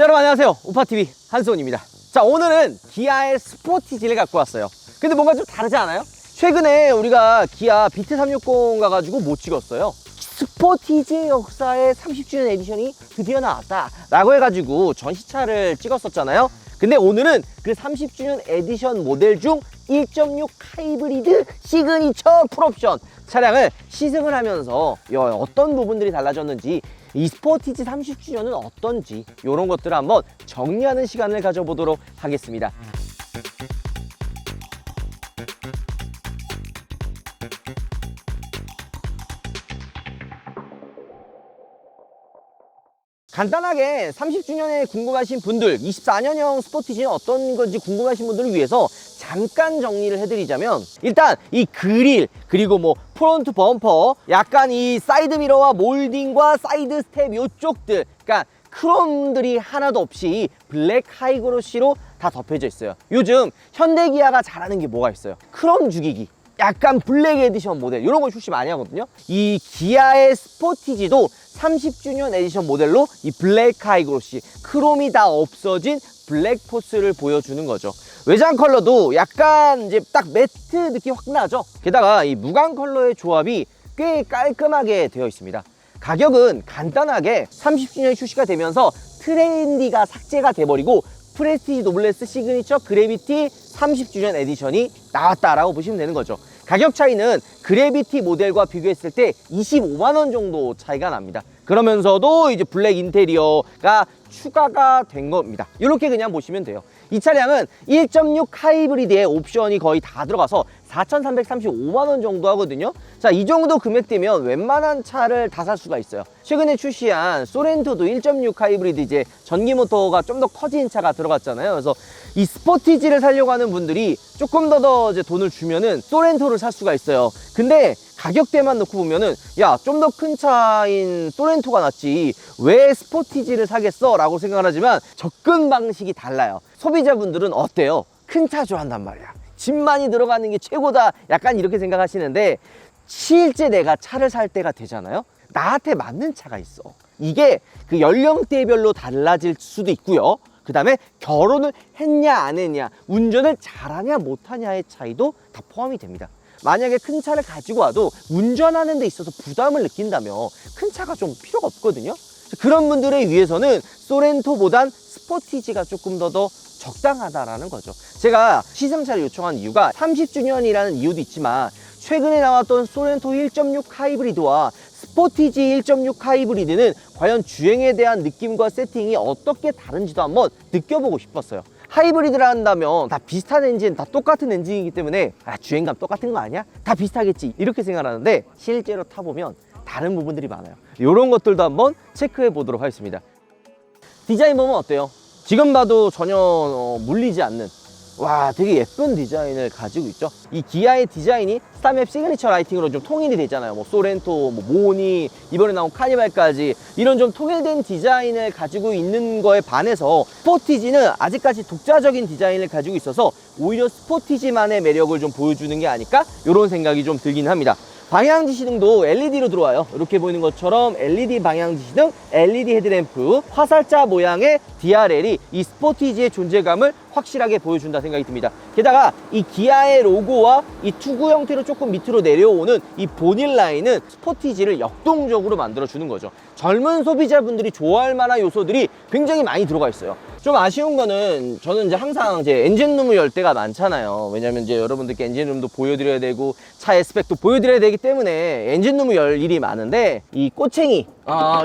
여러분 안녕하세요. 우파TV 한수원입니다. 자, 오늘은 기아의 스포티지를 갖고 왔어요. 근데 뭔가 좀 다르지 않아요? 최근에 우리가 기아 비트360 가가지고 못 찍었어요. 스포티지 역사의 30주년 에디션이 드디어 나왔다 라고 해가지고 전시차를 찍었었잖아요. 근데 오늘은 그 30주년 에디션 모델 중 1.6 하이브리드 시그니처 풀옵션 차량을 시승을 하면서 어떤 부분들이 달라졌는지, 이 스포티지 30주년은 어떤지 이런 것들을 한번 정리하는 시간을 가져보도록 하겠습니다. 간단하게 30주년에 궁금하신 분들, 24년형 스포티지는 어떤 건지 궁금하신 분들을 위해서 잠깐 정리를 해드리자면, 일단 이 그릴, 그리고 뭐 프론트 범퍼, 약간 이 사이드 미러와 몰딩과 사이드 스텝 요쪽들, 그러니까 크롬들이 하나도 없이 블랙 하이그로시로 다 덮여져 있어요. 요즘 현대기아가 잘하는 게 뭐가 있어요? 크롬 죽이기, 약간 블랙 에디션 모델, 이런 걸 출시 많이 하거든요. 이 기아의 스포티지도 30주년 에디션 모델로 이 블랙 하이그로시, 크롬이 다 없어진 블랙 포스를 보여주는 거죠. 외장 컬러도 약간 이제 딱 매트 느낌 확 나죠. 게다가 이 무광 컬러의 조합이 꽤 깔끔하게 되어 있습니다. 가격은 간단하게 30주년이 출시가 되면서 트렌디가 삭제가 돼버리고 프레스티지 노블레스 시그니처 그래비티 30주년 에디션이 나왔다라고 보시면 되는 거죠. 가격 차이는 그래비티 모델과 비교했을 때 25만원 정도 차이가 납니다. 그러면서도 이제 블랙 인테리어가 추가가 된 겁니다. 이렇게 그냥 보시면 돼요. 이 차량은 1.6 하이브리드의 옵션이 거의 다 들어가서 4,335만원 정도 하거든요. 자, 이 정도 금액대면 웬만한 차를 다 살 수가 있어요. 최근에 출시한 소렌토도 1.6 하이브리드, 이제 전기 모터가 좀 더 커진 차가 들어갔잖아요. 그래서 이 스포티지를 사려고 하는 분들이 조금 더 이제 돈을 주면은 소렌토를 살 수가 있어요. 근데 가격대만 놓고 보면은, 야, 좀 더 큰 차인 소렌토가 낫지 왜 스포티지를 사겠어? 라고 생각을 하지만 접근 방식이 달라요. 소비자분들은 어때요? 큰 차 좋아한단 말이야. 집 많이 들어가는 게 최고다, 약간 이렇게 생각하시는데, 실제 내가 차를 살 때가 되잖아요. 나한테 맞는 차가 있어. 이게 그 연령대별로 달라질 수도 있고요. 그 다음에 결혼을 했냐 안 했냐, 운전을 잘하냐 못하냐의 차이도 다 포함이 됩니다. 만약에 큰 차를 가지고 와도 운전하는 데 있어서 부담을 느낀다면 큰 차가 좀 필요가 없거든요. 그런 분들에 위해서는 소렌토보단 스포티지가 조금 더 적당하다라는 거죠. 제가 시승차를 요청한 이유가 30주년이라는 이유도 있지만, 최근에 나왔던 소렌토 1.6 하이브리드와 스포티지 1.6 하이브리드는 과연 주행에 대한 느낌과 세팅이 어떻게 다른지도 한번 느껴보고 싶었어요. 하이브리드라 한다면 다 비슷한 엔진, 다 똑같은 엔진이기 때문에 주행감 똑같은 거 아니야? 다 비슷하겠지, 이렇게 생각하는데 실제로 타보면 다른 부분들이 많아요. 이런 것들도 한번 체크해 보도록 하겠습니다. 디자인 보면 어때요? 지금 봐도 전혀 물리지 않는, 와, 되게 예쁜 디자인을 가지고 있죠. 이 기아의 디자인이 스타맵 시그니처 라이팅으로 좀 통일이 되잖아요. 뭐 소렌토, 뭐 모니, 이번에 나온 카니발까지 이런 좀 통일된 디자인을 가지고 있는 거에 반해서 스포티지는 아직까지 독자적인 디자인을 가지고 있어서 오히려 스포티지만의 매력을 좀 보여주는 게 아닐까, 이런 생각이 좀 들긴 합니다. 방향 지시등도 LED로 들어와요. 이렇게 보이는 것처럼 LED 방향 지시등, LED 헤드램프, 화살자 모양의 DRL이 이 스포티지의 존재감을 확실하게 보여준다 생각이 듭니다. 게다가 이 기아의 로고와 이 투구 형태로 조금 밑으로 내려오는 이 보닐 라인은 스포티지를 역동적으로 만들어주는 거죠. 젊은 소비자분들이 좋아할 만한 요소들이 굉장히 많이 들어가 있어요. 좀 아쉬운 거는, 저는 이제 항상 이제 엔진룸을 열 때가 많잖아요. 왜냐면 이제 여러분들께 엔진룸도 보여드려야 되고 차의 스펙도 보여드려야 되기 때문에 엔진룸을 열 일이 많은데, 이 꼬챙이,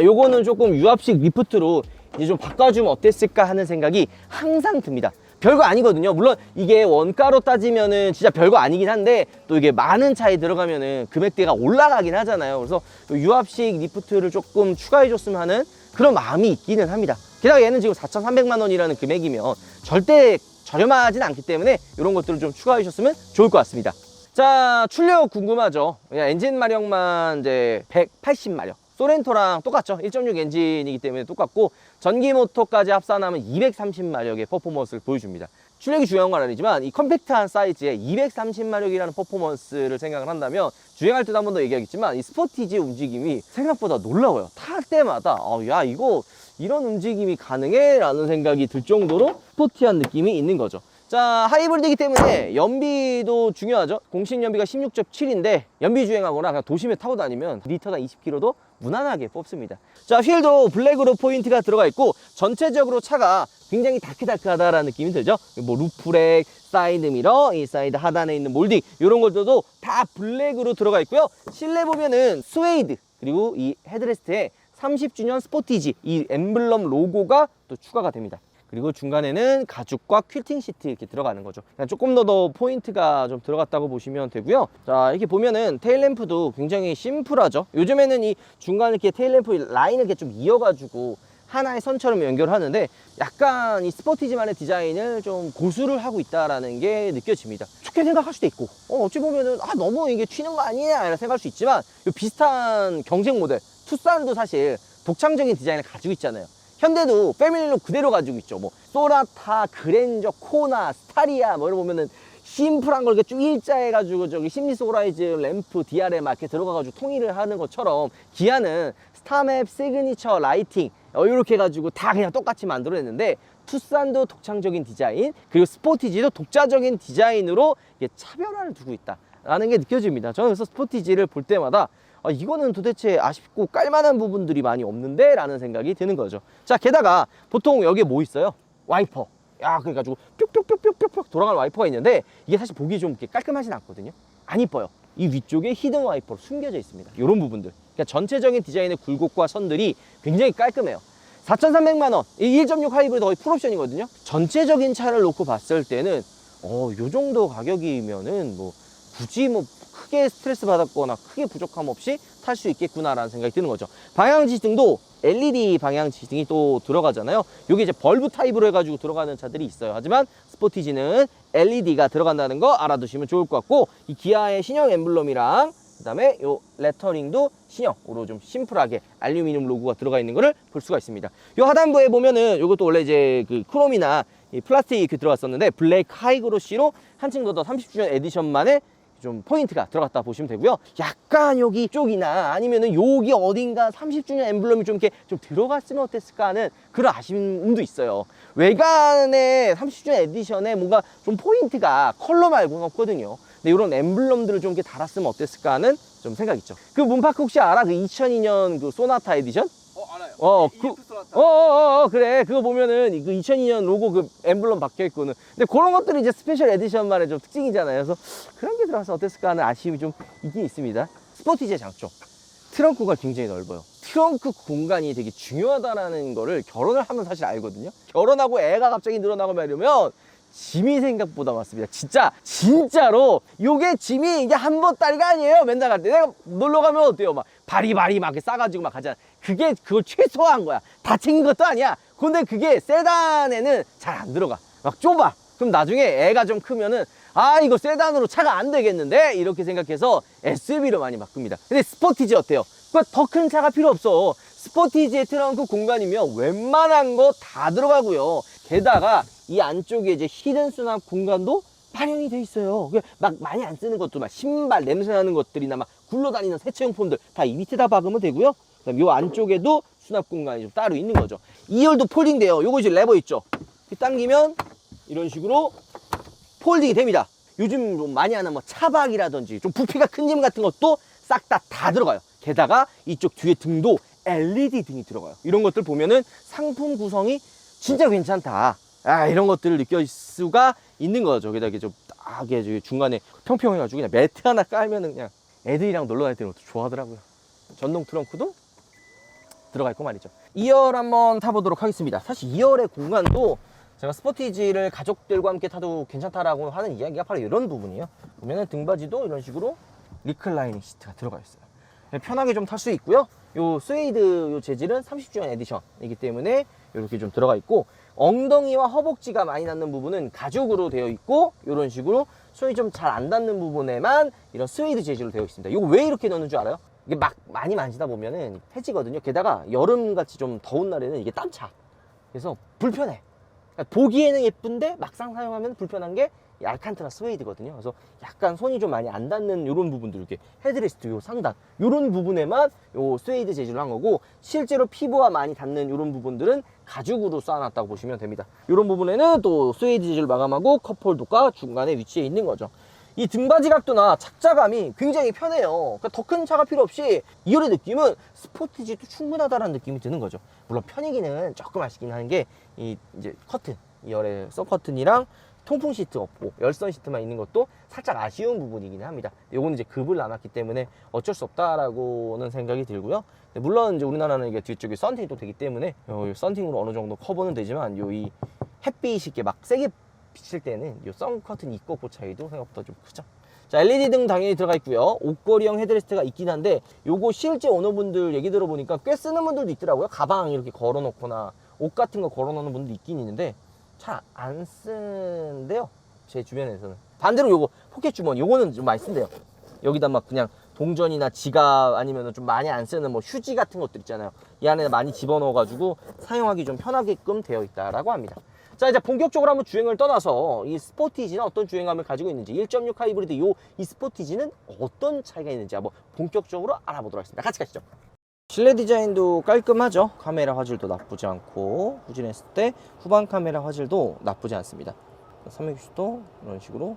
요거는 조금 유압식 리프트로 이제 좀 바꿔주면 어땠을까 하는 생각이 항상 듭니다. 별거 아니거든요. 물론 이게 원가로 따지면은 진짜 별거 아니긴 한데, 또 이게 많은 차에 들어가면은 금액대가 올라가긴 하잖아요. 그래서 유압식 리프트를 조금 추가해줬으면 하는 그런 마음이 있기는 합니다. 게다가 얘는 지금 4,300만 원이라는 금액이면 절대 저렴하진 않기 때문에 이런 것들을 좀 추가해 주셨으면 좋을 것 같습니다. 자, 출력 궁금하죠? 그냥 엔진 마력만 이제 180마력. 소렌토랑 똑같죠. 1.6 엔진이기 때문에 똑같고, 전기 모터까지 합산하면 230마력의 퍼포먼스를 보여줍니다. 출력이 중요한 건 아니지만 이 컴팩트한 사이즈에 230마력이라는 퍼포먼스를 생각을 한다면, 주행할 때도 한 번 더 얘기하겠지만 이 스포티지 움직임이 생각보다 놀라워요. 탈 때마다 야, 이거 이런 움직임이 가능해? 라는 생각이 들 정도로 스포티한 느낌이 있는 거죠. 자, 하이브리드이기 때문에 연비도 중요하죠. 공식 연비가 16.7인데 연비 주행하거나 그냥 도심에 타고 다니면 리터당 20km도 무난하게 뽑습니다. 자, 휠도 블랙으로 포인트가 들어가 있고 전체적으로 차가 굉장히 다크다크하다라는 느낌이 들죠. 뭐 루프렉, 사이드 미러, 이 사이드 하단에 있는 몰딩 이런 것들도 다 블랙으로 들어가 있고요. 실내 보면은 스웨이드 그리고 이 헤드레스트에 30주년 스포티지 이 엠블럼 로고가 또 추가가 됩니다. 그리고 중간에는 가죽과 퀼팅 시트 이렇게 들어가는 거죠. 조금 더 포인트가 좀 들어갔다고 보시면 되고요. 자, 이렇게 보면은 테일램프도 굉장히 심플하죠. 요즘에는 이 중간에 이렇게 테일램프 라인을 이렇게 좀 이어가지고 하나의 선처럼 연결하는데 약간 이 스포티지만의 디자인을 좀 고수를 하고 있다라는 게 느껴집니다. 좋게 생각할 수도 있고 어찌 보면은 너무 이게 튀는 거 아니냐 이런 생각할 수 있지만 비슷한 경쟁 모델 투싼도 사실 독창적인 디자인을 가지고 있잖아요. 현대도 패밀리로 그대로 가지고 있죠. 뭐 소나타, 그랜저, 코나, 스타리아 뭐 이런 보면은 심플한 걸 이렇게 쭉 일자해가지고 저기 심리소라이즈 램프 DR에 막 이렇게 들어가가지고 통일을 하는 것처럼 기아는 스타맵, 시그니처, 라이팅 이렇게 해가지고 다 그냥 똑같이 만들어냈는데 투싼도 독창적인 디자인 그리고 스포티지도 독자적인 디자인으로 이게 차별화를 두고 있다라는 게 느껴집니다. 저는 그래서 스포티지를 볼 때마다 이거는 도대체 아쉽고 깔만한 부분들이 많이 없는데? 라는 생각이 드는 거죠. 자, 게다가 보통 여기에 뭐 있어요? 와이퍼. 그래가지고 뿅뿅뿅뿅뿅 돌아가는 와이퍼가 있는데 이게 사실 보기 좀 이렇게 깔끔하진 않거든요. 안 이뻐요. 이 위쪽에 히든 와이퍼로 숨겨져 있습니다. 이런 부분들. 그러니까 전체적인 디자인의 굴곡과 선들이 굉장히 깔끔해요. 4,300만 원. 이 1.6 하이브리드 거의 풀옵션이거든요. 전체적인 차를 놓고 봤을 때는 요 정도 가격이면은 뭐 굳이 뭐 크게 스트레스 받았거나 크게 부족함 없이 탈 수 있겠구나라는 생각이 드는 거죠. 방향지시등도 LED 방향지시등이 또 들어가잖아요. 이게 이제 벌브 타입으로 해가지고 들어가는 차들이 있어요. 하지만 스포티지는 LED가 들어간다는 거 알아두시면 좋을 것 같고 이 기아의 신형 엠블럼이랑 그 다음에 요 레터링도 신형으로 좀 심플하게 알루미늄 로고가 들어가 있는 거를 볼 수가 있습니다. 요 하단부에 보면은 요것도 원래 이제 그 크롬이나 이 플라스틱이 이렇게 들어갔었는데 블랙 하이그로시로 한층 더 30주년 에디션만의 좀 포인트가 들어갔다 보시면 되고요. 약간 여기 쪽이나 아니면은 여기 어딘가 30주년 엠블럼이 좀 이렇게 좀 들어갔으면 어땠을까 하는 그런 아쉬움도 있어요. 외관에 30주년 에디션에 뭔가 좀 포인트가 컬러 말고는 없거든요. 근데 이런 엠블럼들을 좀 이렇게 달았으면 어땠을까 하는 좀 생각 있죠. 그 문파크 혹시 알아? 그 2002년 그 소나타 에디션? 알아요. 그래. 그거 보면은 그 2002년 로고 그 엠블럼 박혀 있고는. 근데 그런 것들이 이제 스페셜 에디션만의 좀 특징이잖아요. 그래서 그런 게 들어가서 어땠을까 하는 아쉬움이 좀 있긴 있습니다. 스포티지의 장점. 트렁크가 굉장히 넓어요. 트렁크 공간이 되게 중요하다는 거를 결혼을 하면 사실 알거든요. 결혼하고 애가 갑자기 늘어나고 말이면 짐이 생각보다 많습니다. 진짜로 요게 짐이 이게 한 보따리가 아니에요. 맨날 갈 때 내가 놀러 가면 어때요? 막 바리바리 막 이렇게 싸가지고 막 가잖아. 그걸 최소화한 거야. 다 챙긴 것도 아니야. 근데 그게 세단에는 잘 안 들어가. 막 좁아. 그럼 나중에 애가 좀 크면은 이거 세단으로 차가 안 되겠는데? 이렇게 생각해서 SUV로 많이 바꿉니다. 근데 스포티지 어때요? 더 큰 차가 필요 없어. 스포티지의 트렁크 공간이면 웬만한 거 다 들어가고요. 게다가 이 안쪽에 이제 히든 수납 공간도 마련이 돼 있어요. 막 많이 안 쓰는 것도 막 신발 냄새 나는 것들이나 막 굴러다니는 세차용품들 다 이 밑에다 박으면 되고요. 그다음 요 안쪽에도 수납 공간이 좀 따로 있는 거죠. 2열도 폴딩돼요. 요거 이제 레버 있죠. 당기면 이런 식으로 폴딩이 됩니다. 요즘 좀 많이 하는 뭐 차박이라든지 좀 부피가 큰 짐 같은 것도 싹 다 들어가요. 게다가 이쪽 뒤에 등도 LED 등이 들어가요. 이런 것들 보면은 상품 구성이 진짜 괜찮다. 이런 것들을 느낄 수가 있는 거죠. 게다가 좀 딱하게 중간에 평평해가지고 그냥 매트 하나 깔면은 그냥 애들이랑 놀러 다닐 때는 좋아하더라고요. 전동 트렁크도 들어가 있고 말이죠. 2열 한번 타보도록 하겠습니다. 사실 2열의 공간도 제가 스포티지를 가족들과 함께 타도 괜찮다라고 하는 이야기가 바로 이런 부분이에요. 보면은 등받이도 이런 식으로 리클라이닝 시트가 들어가 있어요. 편하게 좀 탈 수 있고요. 요 스웨이드 요 재질은 30주년 에디션이기 때문에 이렇게 좀 들어가 있고 엉덩이와 허벅지가 많이 닿는 부분은 가죽으로 되어 있고 이런 식으로 손이 좀 잘 안 닿는 부분에만 이런 스웨이드 재질로 되어 있습니다. 이거 왜 이렇게 넣는 줄 알아요? 이게 막 많이 만지다 보면은 해지거든요. 게다가 여름같이 좀 더운 날에는 이게 땀차. 그래서 불편해. 보기에는 예쁜데 막상 사용하면 불편한 게 이 알칸타라 스웨이드거든요. 그래서 약간 손이 좀 많이 안 닿는 이런 부분들, 이렇게 헤드레스트 요 상단 이런 부분에만 요 스웨이드 재질로 한 거고, 실제로 피부와 많이 닿는 이런 부분들은 가죽으로 쌓아놨다고 보시면 됩니다. 이런 부분에는 또 스웨이드 재질로 마감하고 컵홀더가 중간에 위치해 있는 거죠. 이 등받이 각도나 착자감이 굉장히 편해요. 그러니까 더 큰 차가 필요 없이 2열의 느낌은 스포티지도 충분하다는 느낌이 드는 거죠. 물론 편이기는 조금 아쉽긴 하는 게 이 이제 커튼, 2열의 서 커튼이랑 통풍 시트 없고 열선 시트만 있는 것도 살짝 아쉬운 부분이긴 합니다. 요거는 이제 급을 나눴기 때문에 어쩔 수 없다라고는 생각이 들고요. 물론 이제 우리나라는 이게 뒤쪽에 썬팅이 또 되기 때문에 썬팅으로 어느 정도 커버는 되지만 이 햇빛이 이렇게 막 세게 비칠 때는 이 썬 커튼 있고 없고 차이도 생각보다 좀 크죠. 자, LED 등 당연히 들어가 있고요. 옷걸이형 헤드레스트가 있긴 한데 요거 실제 오너분들 얘기 들어보니까 꽤 쓰는 분들도 있더라고요. 가방 이렇게 걸어 놓거나 옷 같은 거 걸어 놓는 분도 있긴 있는데 잘 안 쓴대요, 제 주변에서는. 반대로 요거 포켓 주머니, 요거는 좀 많이 쓴대요. 여기다 막 그냥 동전이나 지갑 아니면 좀 많이 안 쓰는 뭐 휴지 같은 것들 있잖아요. 이 안에 많이 집어넣어 가지고 사용하기 좀 편하게끔 되어 있다라고 합니다. 자, 이제 본격적으로 한번 주행을 떠나서 이 스포티지는 어떤 주행감을 가지고 있는지, 1.6 하이브리드 이 스포티지는 어떤 차이가 있는지 한번 본격적으로 알아보도록 하겠습니다. 같이 가시죠. 실내 디자인도 깔끔하죠. 카메라 화질도 나쁘지 않고, 후진했을 때 후방 카메라 화질도 나쁘지 않습니다. 360도 이런 식으로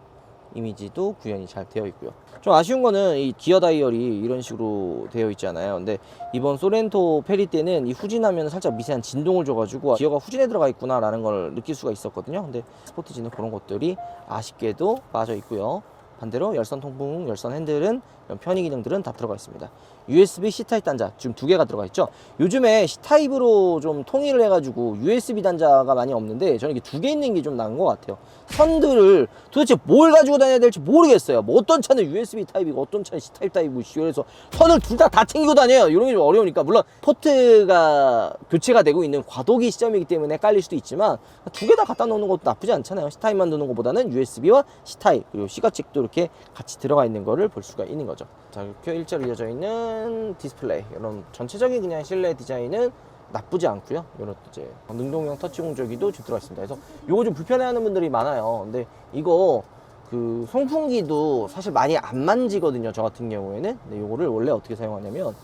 이미지도 구현이 잘 되어 있고요. 좀 아쉬운 거는 이 기어 다이얼이 이런 식으로 되어 있잖아요. 근데 이번 소렌토 페리 때는 이 후진하면 살짝 미세한 진동을 줘가지고 기어가 후진에 들어가 있구나 라는 걸 느낄 수가 있었거든요. 근데 스포티지는 그런 것들이 아쉽게도 빠져 있고요. 반대로 열선 통풍, 열선 핸들은 이런 편의 기능들은 다 들어가 있습니다. USB C타입 단자 지금 2개가 들어가 있죠. 요즘에 C타입으로 좀 통일을 해가지고 USB 단자가 많이 없는데 저는 이게 2개 있는 게 좀 나은 것 같아요. 선들을 도대체 뭘 가지고 다녀야 될지 모르겠어요. 뭐 어떤 차는 USB 타입이고 어떤 차는 C타입 타입이고, 그래서 선을 둘 다 챙기고 다녀요. 이런 게 좀 어려우니까. 물론 포트가 교체가 되고 있는 과도기 시점이기 때문에 깔릴 수도 있지만 2개 다 갖다 놓는 것도 나쁘지 않잖아요. C타입만 두는 것보다는 USB와 C타입 그리고 C가책도 이렇게 같이 들어가 있는 거를 볼 수가 있는 거죠. 자, 이렇게 일자로 이어져 있는 디스플레이, 이런 전체적인 그냥 실내 디자인은 나쁘지 않고요. 이런 이제 능동형 터치 공조기도 좀 들어가 있습니다. 그래서 요거 좀 불편해하는 분들이 많아요. 근데 이거 그 송풍기도 사실 많이 안 만지거든요, 저 같은 경우에는. 근데 요거를 원래 어떻게 사용하냐면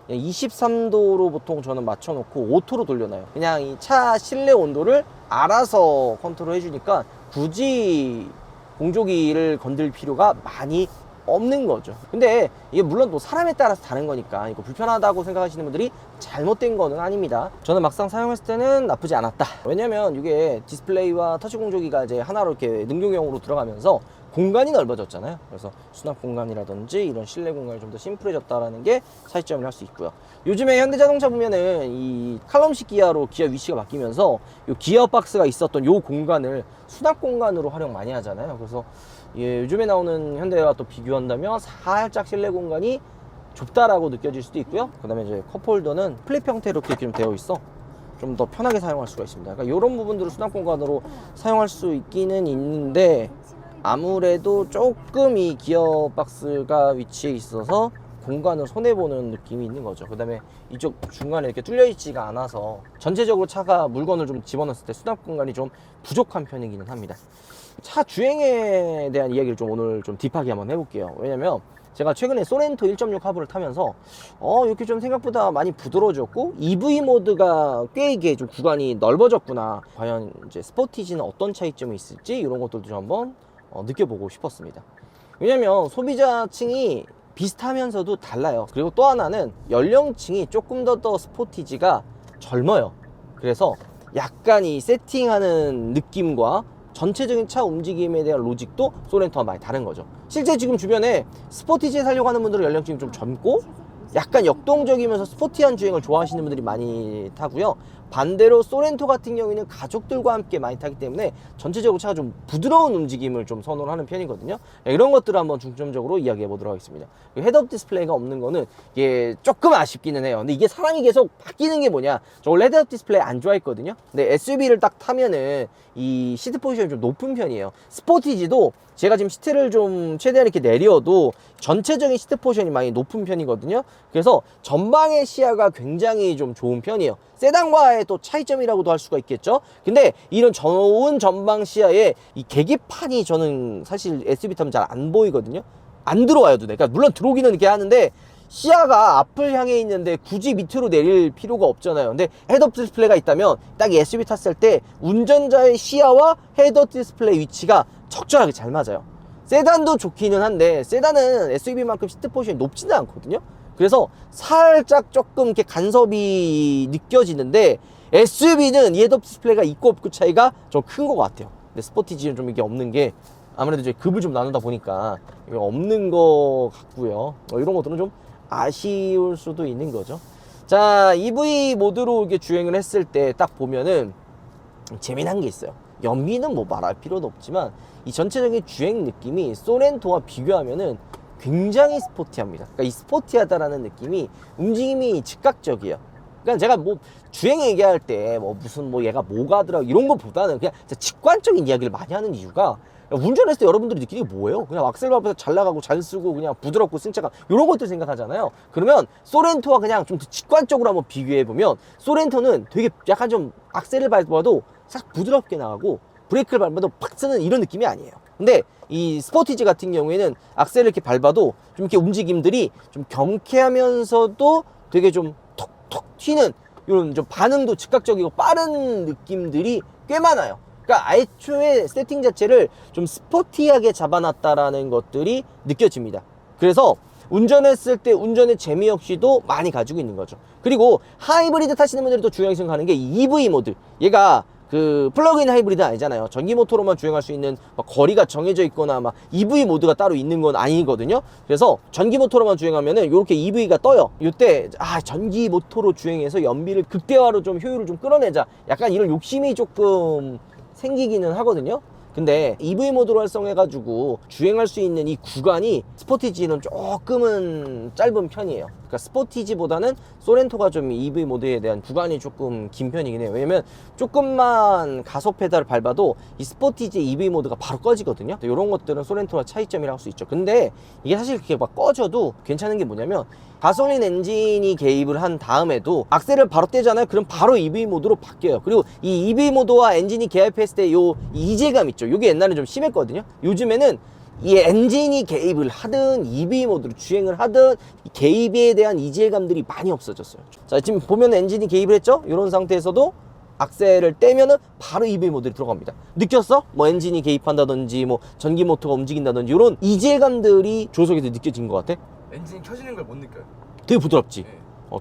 23도로 보통 저는 맞춰놓고 오토로 돌려놔요. 그냥 이 차 실내 온도를 알아서 컨트롤 해주니까 굳이 공조기를 건들 필요가 많이 없는 거죠. 근데 이게 물론 또 사람에 따라서 다른 거니까 이거 불편하다고 생각하시는 분들이 잘못된 거는 아닙니다. 저는 막상 사용했을 때는 나쁘지 않았다. 왜냐면 이게 디스플레이와 터치 공조기가 이제 하나로 이렇게 능동형으로 들어가면서 공간이 넓어졌잖아요. 그래서 수납 공간이라든지 이런 실내 공간이 좀 더 심플해졌다라는 게 차이점을 할 수 있고요. 요즘에 현대자동차 보면은 이 칼럼식 기어로 기어 위치가 바뀌면서 요 기어 박스가 있었던 요 공간을 수납 공간으로 활용 많이 하잖아요. 그래서 예, 요즘에 나오는 현대와 또 비교한다면 살짝 실내 공간이 좁다라고 느껴질 수도 있고요. 그 다음에 이제 컵홀더는 플립 형태로 이렇게 좀 되어 있어 좀 더 편하게 사용할 수가 있습니다. 그러니까 이런 부분들을 수납 공간으로 사용할 수 있기는 있는데 아무래도 조금 이 기어 박스가 위치해 있어서 공간을 손해보는 느낌이 있는 거죠. 그 다음에 이쪽 중간에 이렇게 뚫려 있지가 않아서 전체적으로 차가 물건을 좀 집어넣었을 때 수납 공간이 좀 부족한 편이기는 합니다. 차 주행에 대한 이야기를 좀 오늘 좀 딥하게 한번 해볼게요. 왜냐면 제가 최근에 소렌토 1.6 하부를 타면서 이렇게 좀 생각보다 많이 부드러워졌고 EV 모드가 꽤 이게 좀 구간이 넓어졌구나. 과연 이제 스포티지는 어떤 차이점이 있을지 이런 것들도 좀 한번 느껴보고 싶었습니다. 왜냐면 소비자층이 비슷하면서도 달라요. 그리고 또 하나는 연령층이 조금 더 스포티지가 젊어요. 그래서 약간 이 세팅하는 느낌과 전체적인 차 움직임에 대한 로직도 소렌토와 많이 다른 거죠. 실제 지금 주변에 스포티지에 살려고 하는 분들은 연령층이 좀 젊고 약간 역동적이면서 스포티한 주행을 좋아하시는 분들이 많이 타고요. 반대로 소렌토 같은 경우에는 가족들과 함께 많이 타기 때문에 전체적으로 차가 좀 부드러운 움직임을 좀 선호를 하는 편이거든요. 이런 것들을 한번 중점적으로 이야기해 보도록 하겠습니다. 헤드업 디스플레이가 없는 거는 이게 조금 아쉽기는 해요. 근데 이게 사람이 계속 바뀌는 게 뭐냐, 저 원래 헤드업 디스플레이 안 좋아했거든요. 근데 SUV를 딱 타면은 이 시트 포지션이 좀 높은 편이에요. 스포티지도 제가 지금 시트를 좀 최대한 이렇게 내려도 전체적인 시트 포지션이 많이 높은 편이거든요. 그래서 전방의 시야가 굉장히 좀 좋은 편이에요. 세단과의 또 차이점이라고도 할 수가 있겠죠. 근데 이런 좋은 전방 시야에 이 계기판이 저는 사실 SUV 타면 잘 안 보이거든요. 안 들어와요, 눈에. 그러니까 물론 들어오기는 이렇게 하는데 시야가 앞을 향해 있는데 굳이 밑으로 내릴 필요가 없잖아요. 근데 헤드업 디스플레이가 있다면 딱 SUV 탔을 때 운전자의 시야와 헤드업 디스플레이 위치가 적절하게 잘 맞아요. 세단도 좋기는 한데 세단은 SUV만큼 시트 포지션이 높지는 않거든요. 그래서 살짝 조금 이렇게 간섭이 느껴지는데 SUV는 이 헤드업 디스플레이가 있고 없고 차이가 좀 큰 것 같아요. 근데 스포티지는 좀 이게 없는 게 아무래도 이제 급을 좀 나누다 보니까 없는 것 같고요. 이런 것들은 좀 아쉬울 수도 있는 거죠. 자, EV 모드로 이게 주행을 했을 때 딱 보면은 재미난 게 있어요. 연비는 뭐 말할 필요도 없지만 이 전체적인 주행 느낌이 소렌토와 비교하면은 굉장히 스포티합니다. 그러니까 이 스포티하다라는 느낌이 움직임이 즉각적이에요. 그러니까 제가 뭐 주행 얘기할 때 뭐 무슨 뭐 얘가 뭐가 하더라 이런 것보다는 그냥 직관적인 이야기를 많이 하는 이유가 운전했을 때 여러분들이 느끼는 게 뭐예요? 그냥 악셀 밟아서 잘 나가고 잘 쓰고 그냥 부드럽고 승차감 이런 것들 생각하잖아요. 그러면 소렌토와 그냥 좀 더 직관적으로 한번 비교해보면 소렌토는 되게 약간 좀 악셀을 밟아도 싹 부드럽게 나가고 브레이크를 밟아도 팍 쓰는 이런 느낌이 아니에요. 근데 이 스포티지 같은 경우에는 악셀을 이렇게 밟아도 좀 이렇게 움직임들이 좀 경쾌하면서도 되게 좀 톡톡 튀는 이런 좀 반응도 즉각적이고 빠른 느낌들이 꽤 많아요. 그러니까 애초에 세팅 자체를 좀 스포티하게 잡아놨다라는 것들이 느껴집니다. 그래서 운전했을 때 운전의 재미 역시도 많이 가지고 있는 거죠. 그리고 하이브리드 타시는 분들이 또 중요하게 생각하는 게 이 EV 모드. 얘가 그 플러그인 하이브리드 아니잖아요. 전기 모터로만 주행할 수 있는 막 거리가 정해져 있거나 막 EV 모드가 따로 있는 건 아니거든요. 그래서 전기 모터로만 주행하면은 이렇게 EV가 떠요. 이때 전기 모터로 주행해서 연비를 극대화로 좀 효율을 좀 끌어내자. 약간 이런 욕심이 조금 생기기는 하거든요. 근데 EV 모드로 활성해가지고 주행할 수 있는 이 구간이 스포티지는 조금은 짧은 편이에요. 그러니까 스포티지보다는 소렌토가 좀 EV 모드에 대한 구간이 조금 긴 편이긴 해요. 왜냐면 조금만 가속 페달을 밟아도 이 스포티지 EV 모드가 바로 꺼지거든요. 이런 것들은 소렌토와 차이점이라고 할 수 있죠. 근데 이게 사실 그렇게 막 꺼져도 괜찮은 게 뭐냐면 가솔린 엔진이 개입을 한 다음에도 악셀을 바로 떼잖아요. 그럼 바로 EV 모드로 바뀌어요. 그리고 이 EV 모드와 엔진이 개입했을 때 요 이제감 있죠. 요게 옛날에 좀 심했거든요. 요즘에는 이 엔진이 개입을 하든 EV 모드로 주행을 하든 개입에 대한 이질감들이 많이 없어졌어요. 자, 지금 보면 엔진이 개입을 했죠. 이런 상태에서도 악셀을 떼면은 바로 EV 모드로 들어갑니다. 느꼈어? 뭐 엔진이 개입한다든지 뭐 전기 모터가 움직인다든지 이런 이질감들이 조속에서 느껴진 것 같아. 엔진이 켜지는 걸 못 느껴요. 되게 부드럽지. 네.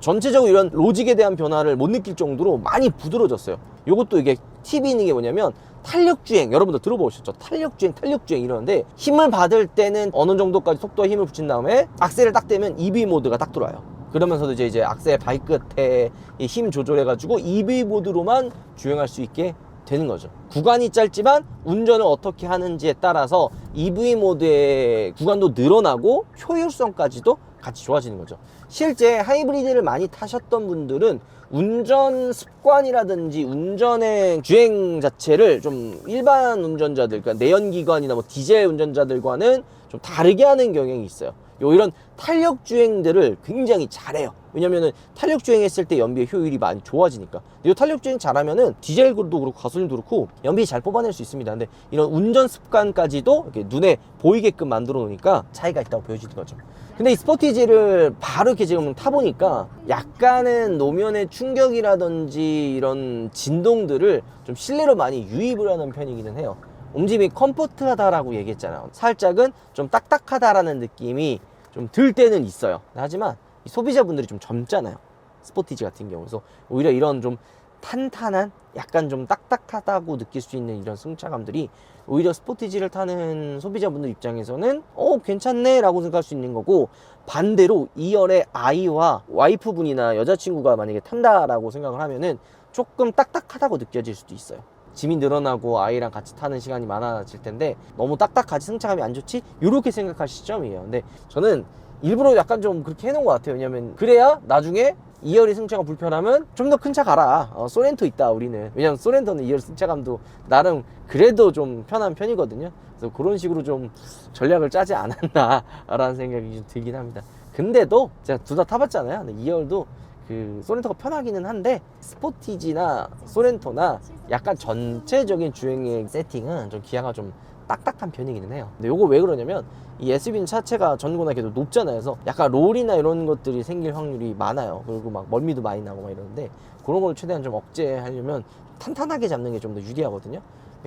전체적으로 이런 로직에 대한 변화를 못 느낄 정도로 많이 부드러워졌어요. 이것도 이게 팁이 있는 게 뭐냐면 탄력주행, 여러분들 들어보셨죠? 탄력주행 이러는데 힘을 받을 때는 어느 정도까지 속도와 힘을 붙인 다음에 악셀을 딱 떼면 EV 모드가 딱 들어와요. 그러면서도 이제 악셀 발끝에 힘 조절해가지고 EV 모드로만 주행할 수 있게 되는 거죠. 구간이 짧지만 운전을 어떻게 하는지에 따라서 EV 모드의 구간도 늘어나고 효율성까지도 같이 좋아지는 거죠. 실제 하이브리드를 많이 타셨던 분들은 운전 습관이라든지 운전의 주행 자체를 좀 일반 운전자들, 그러니까 내연기관이나 뭐 디젤 운전자들과는 좀 다르게 하는 경향이 있어요. 이런 탄력 주행들을 굉장히 잘해요. 왜냐면은 탄력 주행했을 때 연비의 효율이 많이 좋아지니까. 이 탄력 주행 잘하면은 디젤도 그렇고 가솔린도 그렇고 연비 잘 뽑아낼 수 있습니다. 근데 이런 운전 습관까지도 이렇게 눈에 보이게끔 만들어 놓으니까 차이가 있다고 보여지는 거죠. 근데 이 스포티지를 바로 이렇게 지금 타보니까 약간은 노면의 충격이라든지 이런 진동들을 좀 실내로 많이 유입을 하는 편이기는 해요. 움직임이 컴포트하다라고 얘기했잖아요. 살짝은 좀 딱딱하다라는 느낌이 좀 들 때는 있어요. 하지만 소비자분들이 좀 젊잖아요. 스포티지 같은 경우. 그래서 오히려 이런 좀 탄탄한 약간 좀 딱딱하다고 느낄 수 있는 이런 승차감들이 오히려 스포티지를 타는 소비자분들 입장에서는 괜찮네 라고 생각할 수 있는 거고, 반대로 2열의 아이와 와이프분이나 여자친구가 만약에 탄다라고 생각을 하면은 조금 딱딱하다고 느껴질 수도 있어요. 짐이 늘어나고 아이랑 같이 타는 시간이 많아질 텐데 너무 딱딱하지 승차감이 안 좋지? 이렇게 생각할 시점이에요. 근데 저는 일부러 약간 좀 그렇게 해놓은 것 같아요. 왜냐면 그래야 나중에 2열이 승차가 불편하면 좀 더 큰 차 가라. 소렌토 있다 우리는. 왜냐면 소렌토는 2열 승차감도 나름 그래도 좀 편한 편이거든요. 그래서 그런 식으로 좀 전략을 짜지 않았나 라는 생각이 좀 들긴 합니다. 근데도 제가 둘 다 타봤잖아요. 근데 2열도 그 소렌토가 편하기는 한데 스포티지나 소렌토나 약간 전체적인 주행의 세팅은 좀 기아가 좀 딱딱한 편이기는 해요. 근데 요거 왜 그러냐면 이 SUV는 차체가 전고나 걔도 높잖아요. 그래서 약간 롤이나 이런 것들이 생길 확률이 많아요. 그리고 막 멀미도 많이 나고 막 이러는데 그런 걸 최대한 좀 억제하려면 탄탄하게 잡는 게 좀 더 유리하거든요.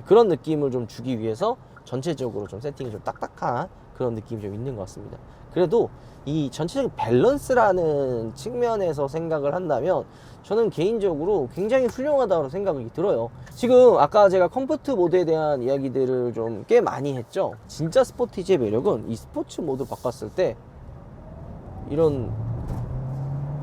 그런 느낌을 좀 주기 위해서 전체적으로 좀 세팅이 좀 딱딱한 그런 느낌이 좀 있는 것 같습니다. 그래도 이 전체적인 밸런스라는 측면에서 생각을 한다면 저는 개인적으로 굉장히 훌륭하다고 생각이 들어요. 지금 아까 제가 컴포트 모드에 대한 이야기들을 좀 꽤 많이 했죠. 진짜 스포티지의 매력은 이 스포츠 모드 바꿨을 때 이런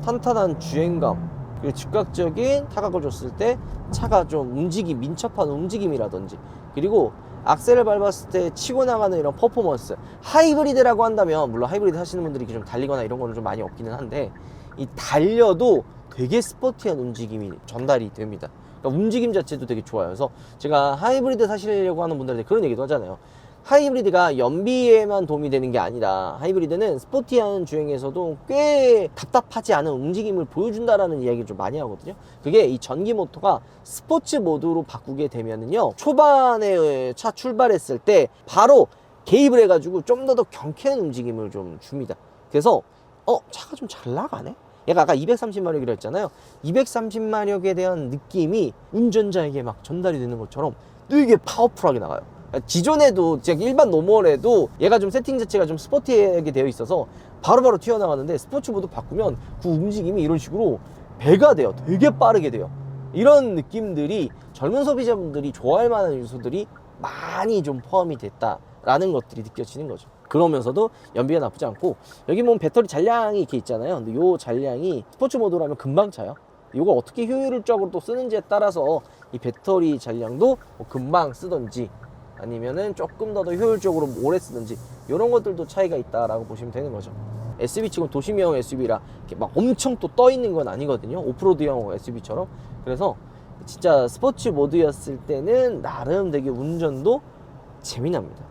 탄탄한 주행감, 그리고 즉각적인 타각을 줬을 때 차가 좀 민첩한 움직임이라든지, 그리고 악셀을 밟았을 때 치고 나가는 이런 퍼포먼스. 하이브리드라고 한다면 물론 하이브리드 하시는 분들이 좀 달리거나 이런 거는 좀 많이 없기는 한데 이 달려도 되게 스포티한 움직임이 전달이 됩니다. 그러니까 움직임 자체도 되게 좋아요. 그래서 제가 하이브리드 사시려고 하는 분들한테 그런 얘기도 하잖아요. 하이브리드가 연비에만 도움이 되는 게 아니라 하이브리드는 스포티한 주행에서도 꽤 답답하지 않은 움직임을 보여준다라는 이야기를 좀 많이 하거든요. 그게 이 전기 모터가 스포츠 모드로 바꾸게 되면은요, 초반에 차 출발했을 때 바로 개입을 해가지고 좀 더 경쾌한 움직임을 좀 줍니다. 그래서 차가 좀 잘 나가네? 얘가 아까 230마력이라 했잖아요. 230마력에 대한 느낌이 운전자에게 막 전달이 되는 것처럼 되게 파워풀하게 나가요. 기존에도 제가 일반 노멀에도 얘가 좀 세팅 자체가 좀 스포티하게 되어 있어서 바로바로 튀어나가는데 스포츠 모드 바꾸면 그 움직임이 이런 식으로 배가 돼요. 되게 빠르게 돼요. 이런 느낌들이 젊은 소비자분들이 좋아할 만한 요소들이 많이 좀 포함이 됐다라는 것들이 느껴지는 거죠. 그러면서도 연비가 나쁘지 않고, 여기 보면 배터리 잔량이 이렇게 있잖아요. 근데 요 잔량이 스포츠 모드라면 금방 차요. 이걸 어떻게 효율적으로 또 쓰는지에 따라서 이 배터리 잔량도 뭐 금방 쓰던지 아니면은 조금 더 효율적으로 오래 쓰든지 이런 것들도 차이가 있다라고 보시면 되는 거죠. SUV 치고 도심형 SUV라 이렇게 막 엄청 또 떠 있는 건 아니거든요. 오프로드형 SUV처럼. 그래서 진짜 스포츠 모드였을 때는 나름 되게 운전도 재미납니다.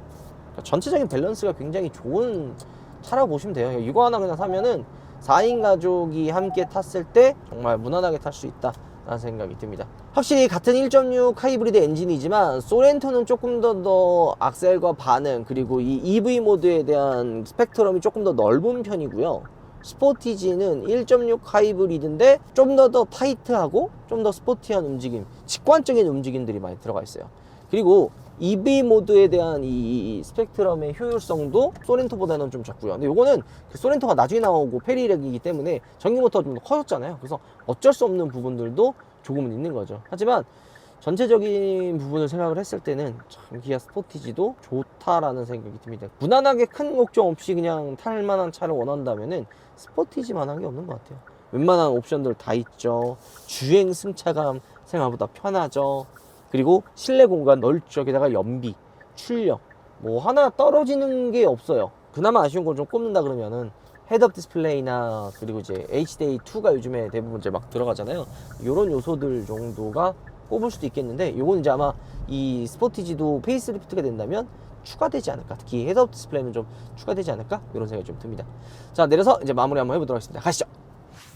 그러니까 전체적인 밸런스가 굉장히 좋은 차라고 보시면 돼요. 이거 하나 그냥 사면은 4인 가족이 함께 탔을 때 정말 무난하게 탈 수 있다 라는 생각이 듭니다. 확실히 같은 1.6 하이브리드 엔진이지만 소렌토는 조금 더 악셀과 반응, 그리고 이 EV 모드에 대한 스펙트럼이 조금 더 넓은 편이고요. 스포티지는 1.6 하이브리드인데 좀 더 타이트하고 좀 더 스포티한 움직임, 직관적인 움직임들이 많이 들어가 있어요. 그리고 EV 모드에 대한 이 스펙트럼의 효율성도 소렌토보다는 좀 적고요. 근데 요거는 그 소렌토가 나중에 나오고 페리렉이기 때문에 전기 모터가 좀 더 커졌잖아요. 그래서 어쩔 수 없는 부분들도 조금은 있는 거죠. 하지만 전체적인 부분을 생각을 했을 때는 참 기아 스포티지도 좋다라는 생각이 듭니다. 무난하게 큰 걱정 없이 그냥 탈 만한 차를 원한다면은 스포티지만한 게 없는 것 같아요. 웬만한 옵션들 다 있죠. 주행 승차감 생각보다 편하죠. 그리고 실내 공간 넓죠. 게다가 연비, 출력 뭐 하나 떨어지는 게 없어요. 그나마 아쉬운 건 좀 꼽는다 그러면은 헤드업 디스플레이나 그리고 이제 HDA2가 요즘에 대부분 이제 막 들어가잖아요. 이런 요소들 정도가 꼽을 수도 있겠는데, 요건 이제 아마 이 스포티지도 페이스리프트가 된다면 추가되지 않을까. 특히 헤드업 디스플레이는 좀 추가되지 않을까, 이런 생각이 좀 듭니다. 자, 내려서 이제 마무리 한번 해보도록 하겠습니다. 가시죠.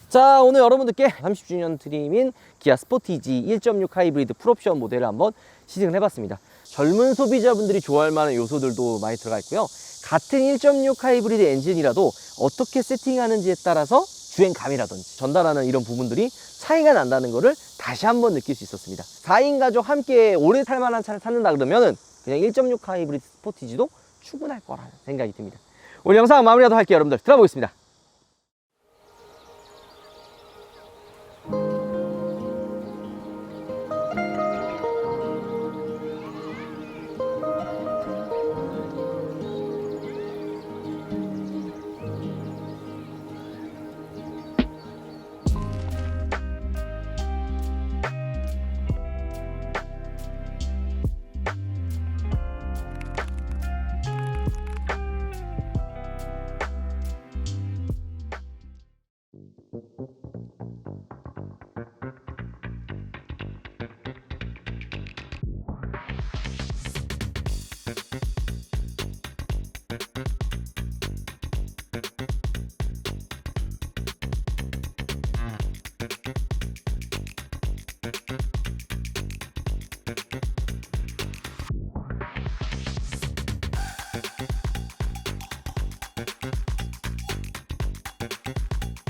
자, 오늘 여러분들께 30주년 트림인 기아 스포티지 1.6 하이브리드 풀옵션 모델을 한번 시승을 해봤습니다. 젊은 소비자분들이 좋아할 만한 요소들도 많이 들어가 있고요. 같은 1.6 하이브리드 엔진이라도 어떻게 세팅하는지에 따라서 주행감이라든지 전달하는 이런 부분들이 차이가 난다는 것을 다시 한번 느낄 수 있었습니다. 4인 가족 함께 오래 탈 만한 차를 찾는다 그러면은 그냥 1.6 하이브리드 스포티지도 충분할 거라는 생각이 듭니다. 오늘 영상 마무리하도록 할게요. 여러분들 들어보겠습니다.